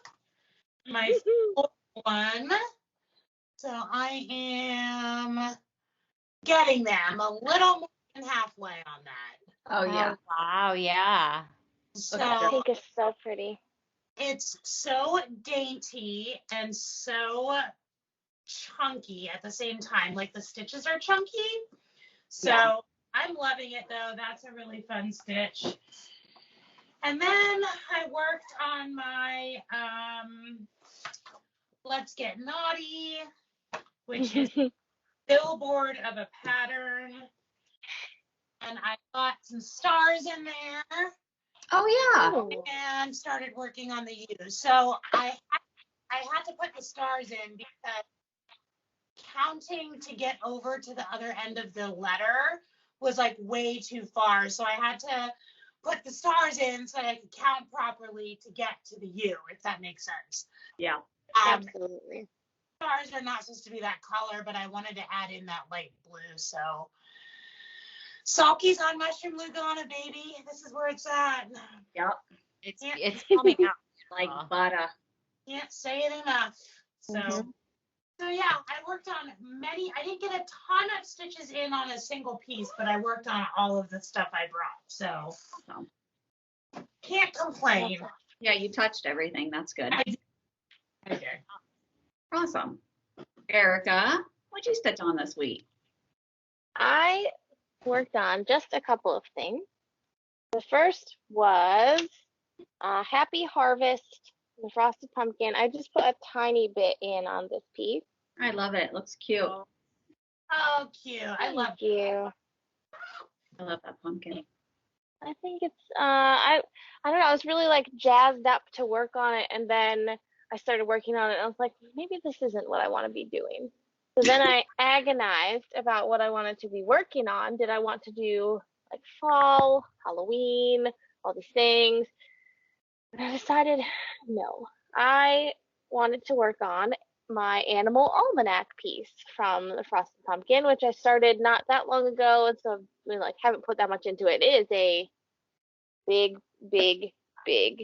C: my fourth one. So I am getting them a little more than halfway on that.
A: Oh yeah.
B: Wow, yeah.
D: That
C: So
D: pink is so pretty.
C: it's so dainty and so chunky at the same time. Like the stitches are chunky. So
A: Yeah.
C: I'm loving it though. That's a really fun stitch. And then I worked on my Let's Get Naughty, which is billboard of a pattern. And I got some stars in there.
A: Oh yeah.
D: Oh.
C: And started working on the U's. So I had to put the stars in because counting to get over to the other end of the letter was like way too far. So I had to put the stars in so I could count properly to get to the U, if that makes sense.
A: Yeah.
D: Absolutely.
C: Stars are not supposed to be that color, but I wanted to add in that light blue. So Sulky's on Mushroom Lugana, baby. This is where it's at.
A: Yep.
B: It's coming out.
A: Like butter.
C: Can't say it enough. So So yeah, I worked on many. I didn't get a ton of stitches in on a single piece, but I worked on all of the stuff I brought. So can't complain.
A: Yeah, you touched everything. That's good.
C: I did.
A: Awesome. Erica, what'd you stitch on this week?
D: I worked on just a couple of things. The first was Happy Harvest, the frosted pumpkin. I just put a tiny bit in on this piece.
A: I love it. Looks cute.
C: Oh, cute. I love
D: Thank you.
A: I love that pumpkin.
D: I think it's I don't know, I was really like jazzed up to work on it, and then I started working on it and I was like, maybe this isn't what I want to be doing. So then I agonized about what I wanted to be working on. Did I want to do like fall, Halloween, all these things? And I decided no. I wanted to work on my animal almanac piece from the Frosted Pumpkin, which I started not that long ago, and so I like haven't put that much into it. It is a big, big, big,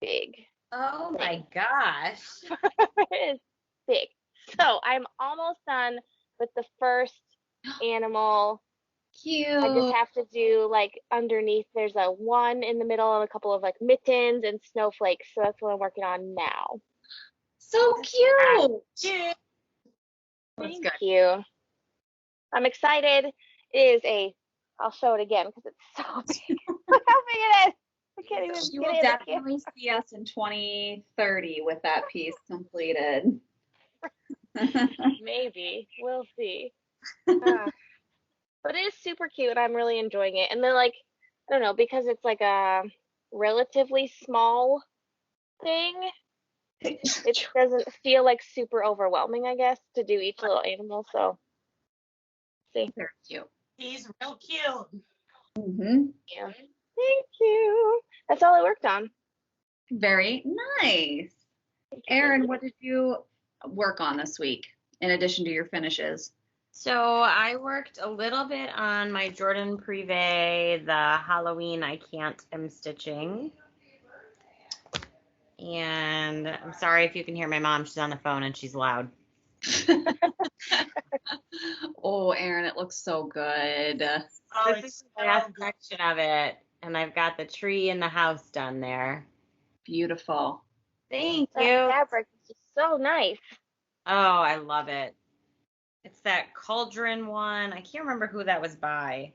D: big.
B: Oh my gosh.
D: It is big. So I'm almost done with the first animal.
A: Cute.
D: I just have to do like underneath. There's a one in the middle and a couple of like mittens and snowflakes. So that's what I'm working on now.
A: So cute.
C: cute.
A: That's
D: Thank
A: good.
D: you. I'm excited. It is I'll show it again because it's so big. Look how big it is. I can't even
A: You
D: get
A: will
D: it.
A: definitely see us in 2030 with that piece completed.
D: Maybe. We'll see. But it is super cute. I'm really enjoying it. And then like, I don't know, because it's like a relatively small thing, it doesn't feel like super overwhelming, I guess, to do each little animal. So, see.
A: Very cute.
C: He's real cute.
A: Mm-hmm.
D: Yeah. Thank you. That's all I worked on.
A: Very nice. Erin, what did you work on this week in addition to your finishes?
B: So I worked a little bit on my Jordan Privé, the Halloween I Can't am stitching. And I'm sorry if you can hear my mom. She's on the phone and she's loud.
A: Oh, Erin, it looks so good.
C: Oh,
B: This
C: it's
B: is the last
C: so good.
B: section of it. And I've got the tree and the house done there.
A: Beautiful.
B: Thank
D: That
B: you.
D: fabric is just so nice.
B: Oh, I love it. It's that cauldron one. I can't remember who that was by.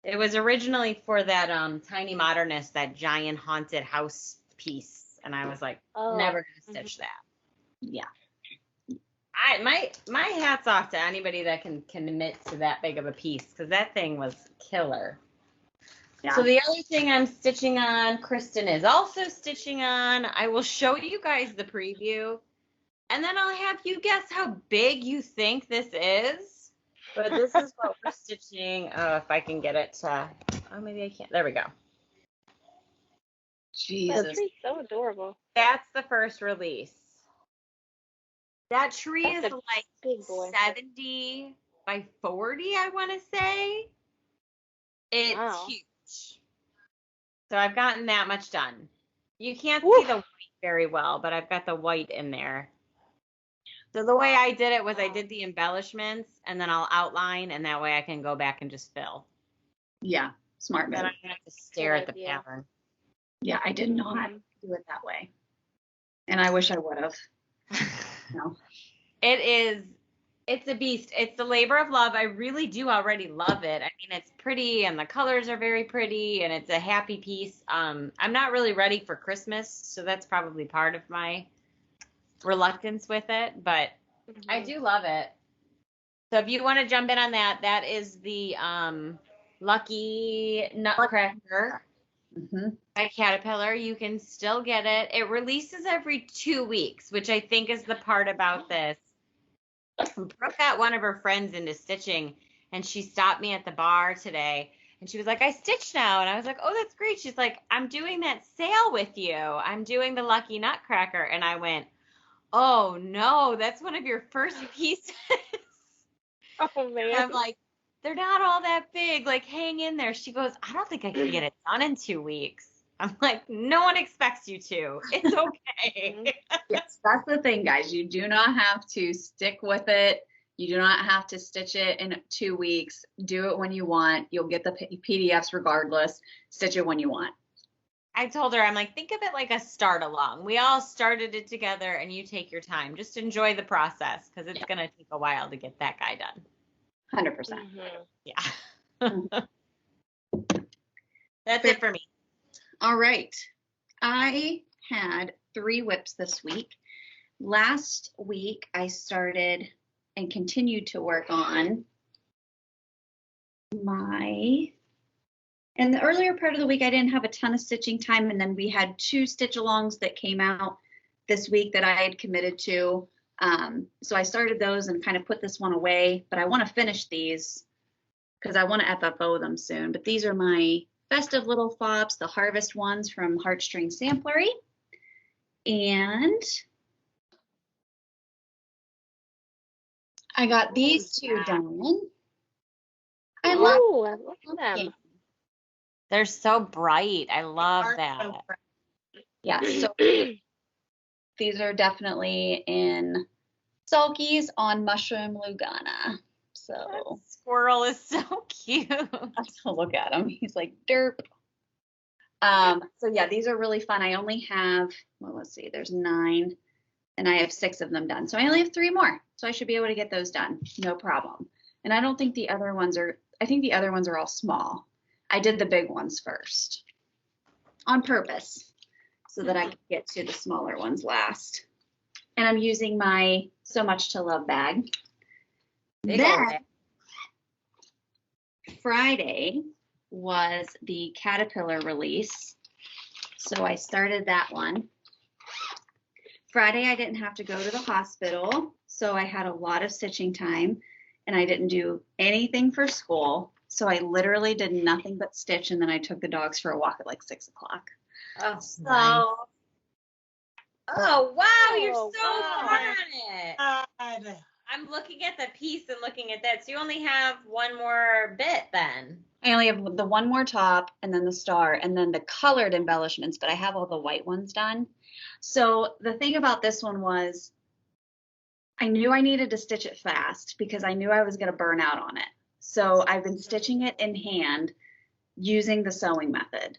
B: It was originally for that Tiny Modernist, that giant haunted house piece. And I was like, never gonna stitch that.
A: Yeah.
B: My hat's off to anybody that can commit to that big of a piece, because that thing was killer.
A: Yeah.
B: So the other thing I'm stitching on, Kristen is also stitching on. I will show you guys the preview, and then I'll have you guess how big you think this is. But this is what we're stitching. Oh, if I can get it to, oh, maybe I can't. There we go.
A: Jesus.
D: That tree's so adorable.
B: That's the first release. That tree is
D: That's a
B: like
D: big boy.
B: 70 by 40, I want to say. It's
D: Wow.
B: huge. So I've gotten that much done. You can't
D: Woo.
B: see the white very well, but I've got the white in there. So the way I did it was I did the embellishments and then I'll outline, and that way I can go back and just fill.
A: Yeah, smart
B: Then
A: move.
B: I don't have to stare
D: Good
B: at the
D: idea.
B: pattern.
A: Yeah, I did not do it that way. And I wish I would have. No.
B: It's a beast. It's the labor of love. I really do already love it. I mean, it's pretty and the colors are very pretty and it's a happy piece. I'm not really ready for Christmas, so that's probably part of my reluctance with it, but I do love it. So if you want to jump in on that, that is the Lucky Nutcracker by Caterpillar. You can still get it. It releases every 2 weeks, which I think is the part about this. Brooke got one of her friends into stitching, and she stopped me at the bar today, and she was like, I stitch now. And I was like, oh, that's great. She's like, I'm doing that sale with you. I'm doing the Lucky Nutcracker. And I went, oh, no, that's one of your first pieces.
D: Oh, man.
B: I'm like, they're not all that big. Like, hang in there. She goes, I don't think I can get it done in 2 weeks. I'm like, no one expects you to. It's okay.
A: Yes, that's the thing, guys. You do not have to stick with it. You do not have to stitch it in 2 weeks. Do it when you want. You'll get the PDFs regardless. Stitch it when you want.
B: I told her, I'm like, think of it like a start along. We all started it together, and you take your time. Just enjoy the process, because it's going to take a while to get that guy done.
A: 100%.
B: Yeah. That's it for me.
A: All right. I had 3 whips this week. Last week, I started and continued to work on in the earlier part of the week, I didn't have a ton of stitching time, and then we had 2 stitch alongs that came out this week that I had committed to. So I started those and kind of put this one away, but I want to finish these because I want to FFO them soon. But these are my festive little fobs, the harvest ones from Heartstring Samplery. And I got these 2 done. I love
D: them.
B: They're so bright. I love that.
A: Yeah, so these are definitely in Sulkies on Mushroom Lugana. So
B: that squirrel is so cute.
A: Look at him. He's like derp. So yeah, these are really fun. I only have, well, let's see, there's 9 and I have 6 of them done. So I only have 3 more. So I should be able to get those done. No problem. And I don't think the other ones are, I think the other ones are all small. I did the big ones first on purpose so that I could get to the smaller ones last. And I'm using my So Much to Love bag. Then Friday was the Caterpillar release. So I started that one. Friday, I didn't have to go to the hospital. So I had a lot of stitching time and I didn't do anything for school. So I literally did nothing but stitch. And then I took the dogs for a walk at like 6 o'clock.
B: Oh,
A: So,
B: nice. Oh, wow, you're so
C: wow.
B: on it. I'm looking at the piece and looking at that. So you only have one more bit then.
A: I only have the one more top and then the star and then the colored embellishments, but I have all the white ones done. So the thing about this one was I knew I needed to stitch it fast because I knew I was going to burn out on it. So I've been stitching it in hand using the sewing method.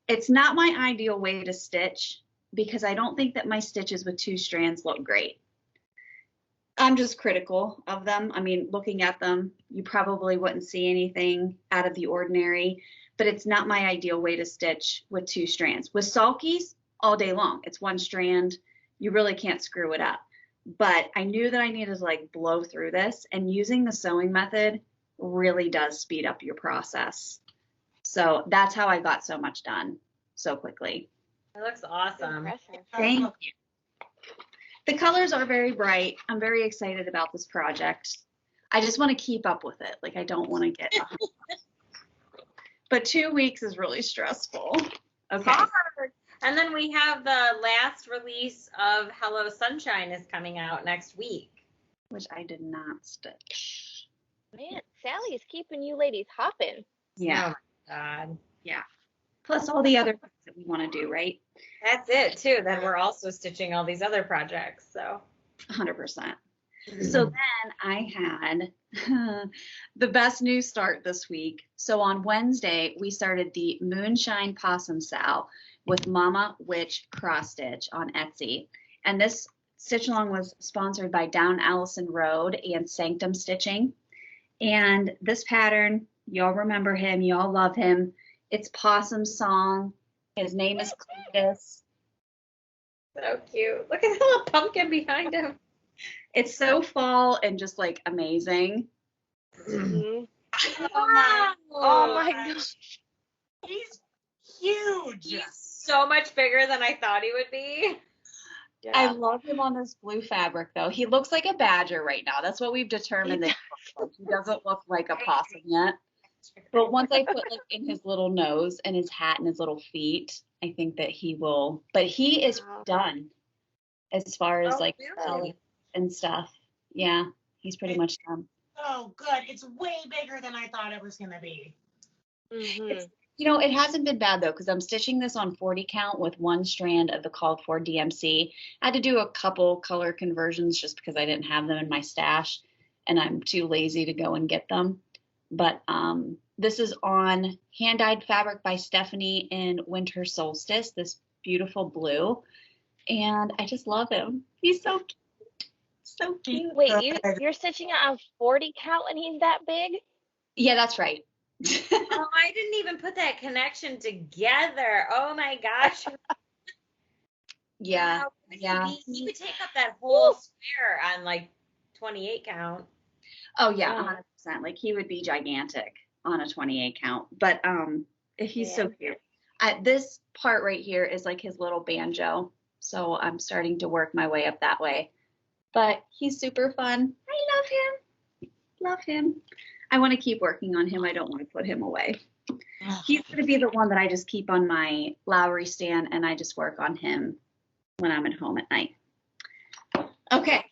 A: It's not my ideal way to stitch because I don't think that my stitches with 2 strands look great. I'm just critical of them. I mean, looking at them, you probably wouldn't see anything out of the ordinary, but it's not my ideal way to stitch with 2 strands. With sulkies, all day long, it's 1 strand. You really can't screw it up. But I knew that I needed to like blow through this, and using the sewing method really does speed up your process. So that's how I got so much done so quickly.
B: It looks awesome.
D: Impressive.
A: Thank you. The colors are very bright. I'm very excited about this project. I just want to keep up with it. Like I don't want to get behind. But 2 weeks is really stressful. Okay.
B: Hard. And then we have the last release of Hello Sunshine is coming out next week.
A: Which I did not stitch.
D: Man, Sally's keeping you ladies hopping.
A: Yeah.
B: Oh my God.
A: Yeah. Plus all the other things that we want to do, right?
B: That's it too. Then we're also stitching all these other projects. So
A: 100%. So then I had the best news start this week. So on Wednesday, we started the Moonshine Possum Sow with Mama Witch Cross Stitch on Etsy. And this stitch along was sponsored by Down Allison Road and Sanctum Stitching. And this pattern, y'all remember him, y'all love him. It's Possum's song. His name is Cletus.
B: so cute. Look at the little pumpkin behind him.
A: It's so fall and just like amazing.
D: Mhm.
B: Oh
D: my gosh.
C: He's huge.
B: He's so much bigger than I thought he would be.
D: Yeah.
A: I love him on this blue fabric though. He looks like a badger right now. That's what we've determined. That he doesn't look like a possum yet. But once I put like in his little nose and his hat and his little feet, I think that he will. But he is
D: Wow.
A: done as far as
B: Oh,
A: like
B: really?
A: selling and stuff. Yeah, he's pretty much done.
C: Oh, good. It's way bigger than I thought it was going to be.
D: Mhm.
A: You know, it hasn't been bad though, because I'm stitching this on 40 count with one strand of the called for DMC. I had to do a couple color conversions just because I didn't have them in my stash and I'm too lazy to go and get them. But this is on hand-dyed fabric by Stephanie in Winter Solstice, this beautiful blue. And I just love him. He's so cute. So cute.
D: Wait, you're stitching it on 40 count and he's that big?
A: Yeah, that's right.
B: Oh, I didn't even put that connection together. Oh my gosh.
A: Yeah.
B: Wow, would
A: Yeah.
B: He would take up that whole square on like 28 count.
A: Oh yeah, 100%. Like he would be gigantic on a 28 count. But he's so cute. This part right here is like his little banjo. So I'm starting to work my way up that way. But he's super fun. I love him. Love him. I want to keep working on him. I don't want to put him away. He's going to be the one that I just keep on my Lowry stand and I just work on him when I'm at home at night. Okay,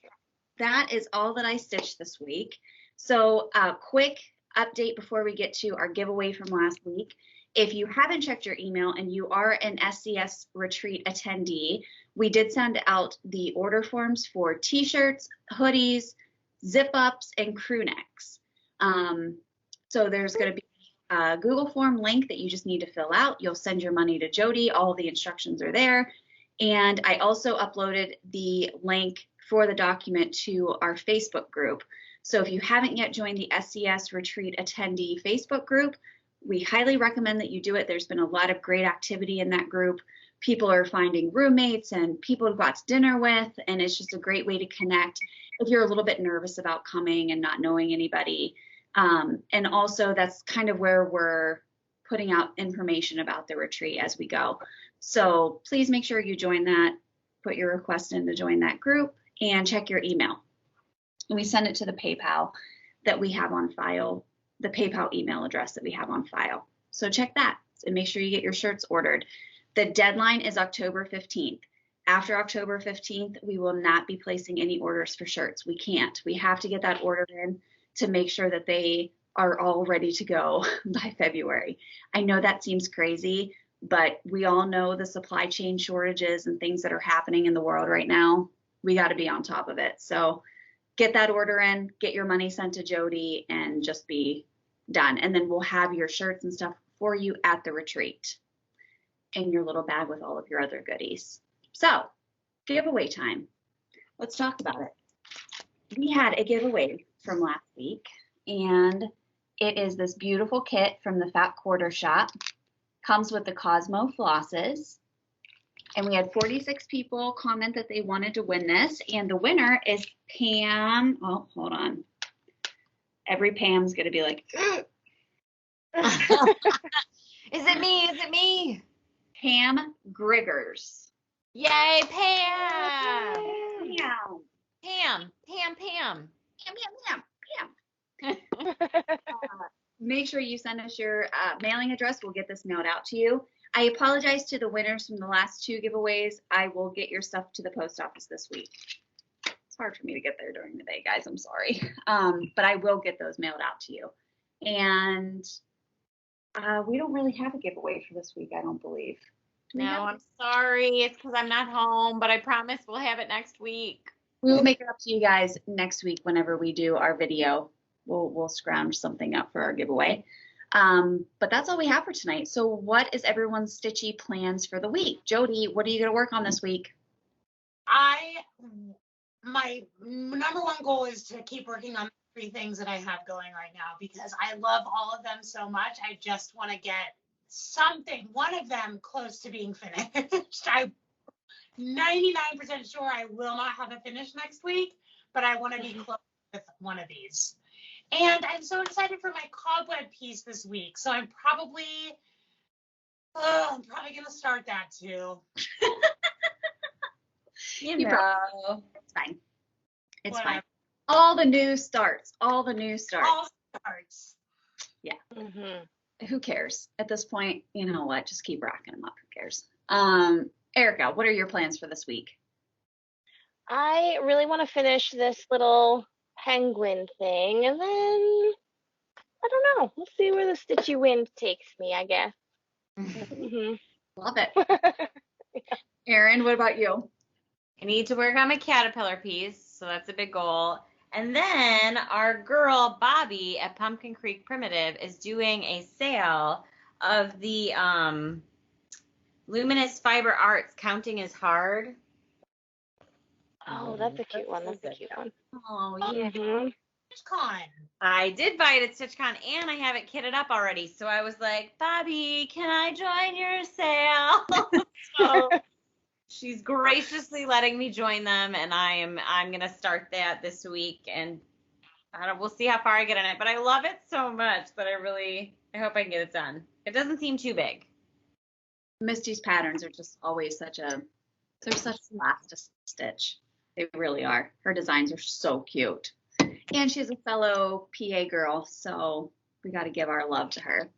A: that is all that I stitched this week. So quick update before we get to our giveaway from last week. If you haven't checked your email and you are an SCS retreat attendee, we did send out the order forms for t-shirts, hoodies, zip-ups, and crew necks. So there's going to be a Google form link that you just need to fill out. You'll send your money to Jody. All the instructions are there. And I also uploaded the link for the document to our Facebook group. So if you haven't yet joined the SCS Retreat Attendee Facebook group, we highly recommend that you do it. There's been a lot of great activity in that group. People are finding roommates and people to go out to dinner with, and it's just a great way to connect if you're a little bit nervous about coming and not knowing anybody. And also that's kind of where we're putting out information about the retreat as we go. So please make sure you join that, put your request in to join that group, and check your email. And we send it to the PayPal that we have on file, the PayPal email address that we have on file. So check that and make sure you get your shirts ordered. The deadline is October 15th. After October 15th, we will not be placing any orders for shirts. We can't. We have to get that order in to make sure that they are all ready to go by February. I know that seems crazy, but we all know the supply chain shortages and things that are happening in the world right now. We got to be on top of it. So get that order in, get your money sent to Jody, and just be done. And then we'll have your shirts and stuff for you at the retreat in your little bag with all of your other goodies. So giveaway time. Let's talk about it. We had a giveaway from last week, and it is this beautiful kit from the Fat Quarter Shop. Comes with the Cosmo flosses. And we had 46 people comment that they wanted to win this. And the winner is Pam. Oh, hold on. Every Pam's going to be like,
B: Is it me? Is it me?
A: Pam Griggers.
B: Yay, Pam!
A: Pam.
B: Pam, Pam, Pam.
A: Make sure you send us your mailing address. We'll get this mailed out to you. I apologize to the winners from the last 2 giveaways. I will get your stuff to the post office this week. It's hard for me to get there during the day, guys. I'm sorry. But I will get those mailed out to you. And we don't really have a giveaway for this week, I don't believe.
B: No, I'm sorry. It's because I'm not home, but I promise we'll have it next week.
A: We will make it up to you guys next week whenever we do our video. We'll scrounge something up for our giveaway. But that's all we have for tonight. So what is everyone's stitchy plans for the week? Jody, what are you going to work on this week?
C: My number one goal is to keep working on 3 things that I have going right now because I love all of them so much. I just want to get one of them close to being finished. I'm 99% sure I will not have it finished next week, but I want to be close with one of these. And I'm so excited for my cobweb piece this week. So I'm probably going to start that too.
B: You know.
A: It's fine. It's
C: Whatever.
A: fine. All the new starts. All starts. Yeah.
D: Mm-hmm.
A: Who cares? At this point, you know what? Just keep rocking them up. Who cares? Erica, what are your plans for this week?
D: I really want to finish this little penguin thing, and then I don't know. We'll see where the stitchy wind takes me, I guess. Mm-hmm.
A: Love it. Erin, what about you?
B: I need to work on my caterpillar piece, so that's a big goal. And then our girl Bobby at Pumpkin Creek Primitive is doing a sale of the Luminous Fiber Arts Counting is Hard.
D: Oh, that's a cute one. That's a cute one.
A: Oh, yeah.
D: Mm-hmm.
C: TwitchCon.
B: I did buy it at StitchCon, and I have it kitted up already. So I was like, Bobby, can I join your sale? So she's graciously letting me join them, and I'm gonna start that this week, and we'll see how far I get in it. But I love it so much that I hope I can get it done. It doesn't seem too big.
A: Misty's patterns are just always they're such a blast to stitch. They really are. Her designs are so cute. And she's a fellow PA girl, so we got to give our love to her.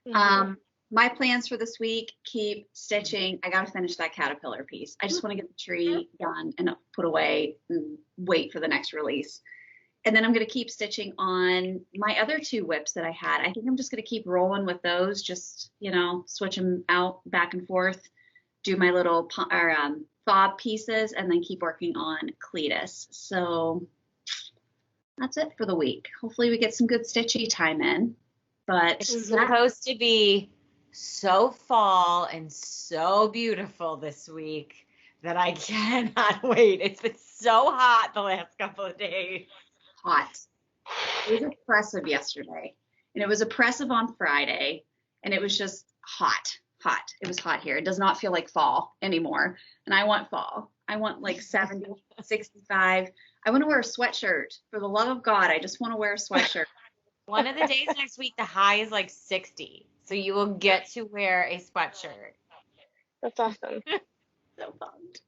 D: Mm-hmm.
A: My plans for this week, keep stitching. I got to finish that caterpillar piece. I just want to get the tree done and put away and wait for the next release. And then I'm going to keep stitching on my other 2 whips that I had. I think I'm just going to keep rolling with those, just, switch them out back and forth, do my little fob pieces, and then keep working on Cletus. So that's it for the week. Hopefully we get some good stitchy time in. But
B: It's supposed to be so fall and so beautiful this week that I cannot wait. It's been so hot the last couple of days.
A: Hot. It was oppressive yesterday, and it was oppressive on Friday, and it was just hot. It was hot here. It does not feel like fall anymore, and I want fall. I want like 70, 65. I want to wear a sweatshirt. For the love of God, I just want to wear a sweatshirt.
B: One of the days next week, the high is like 60, so you will get to wear a sweatshirt.
D: That's awesome.
A: So bummed.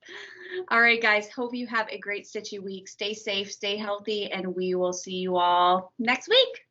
A: All right, guys. Hope you have a great stitchy week. Stay safe, stay healthy, and we will see you all next week.